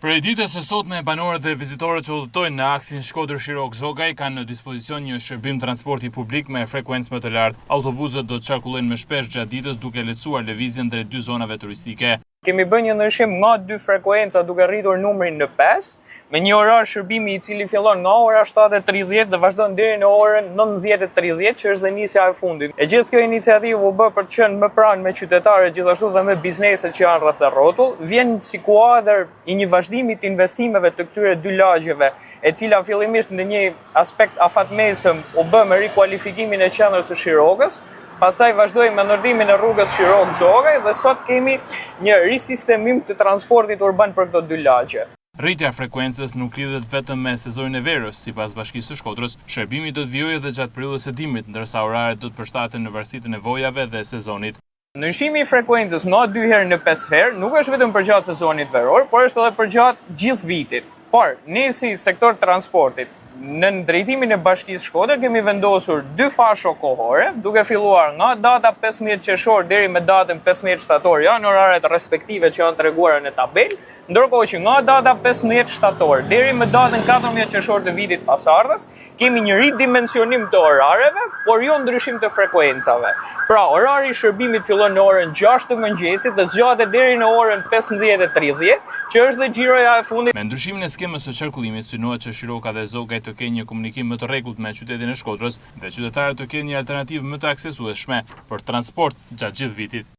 Për ditës së sotme, banorët dhe vizitorët që udhëtojnë në aksin Shkodër-Shirok-Zogaj kanë në dispozicion një shërbim transporti publik me frekuencë më të lartë. Autobusët do të qarkullojnë më shpesh gjatë ditës duke lehtësuar lëvizjen drejt dy zonave turistike. Kemi bërë një ndryshim nga 2 frekuenca duke rritur numrin në 5, me një orar shërbimi i cili fillon nga ora 7:30 dhe vazhdon deri në orën 19:30, që është dhe nisja e fundit. E gjithë kjo iniciativë u bë për të qenë më pranë me qytetarët, gjithashtu dhe me bizneset që janë rreth rrotull. Vjen si kuadër i një vazhdimi të investimeve të këtyre dy lagjeve, e cila fillimisht në një aspekt afatmesëm u bë me rikualifikimin e qendrës së Shirokës. Pastaj vazhdojmë me ndërtimin e rrugës Shirok-Zogaj dhe sot kemi një risistemim të transportit urban për këto dy lagje. Rritja e frekuencës nuk lidhet vetëm me sezonin e verës, sipas Bashkisë së Shkodrës, shërbimi do të vijojë edhe gjatë periudhës së dimrit, ndërsa oraret do të përshtaten në varësi të nevojave dhe sezonit. Ndryshimi i frekuencës nga 2 herë në 5 herë nuk është vetëm për gjatë sezonit veror, por është edhe për gjatë gjithë vitit. Por ne si sektor transportit, në drejtimin e Bashkisë Shkodër kemi vendosur 2 fasho kohore, duke filluar nga data 15 qershor deri me datën 15 shtator, janë oraret respektive që janë treguara në tabelë, ndërkohë që nga data 15 shtator deri me datën 14 qershor të vitit pasardhës, kemi një ridimensionim të orareve, por jo ndryshim të frekuencave. Pra, orari i shërbimit fillon në orën 6 të mëngjesit dhe zgjatet deri në orën 15:30, që është dhe xhiroja e fundit. Me ndryshimin e skemës së qarkullimit, synohet që Shiroka dhe Zogaj të kenë një komunikim më të rregullt me qytetin e Shkodrës dhe qytetarët të kenë një alternativë më të aksesueshme për transport gjatë gjithë vitit.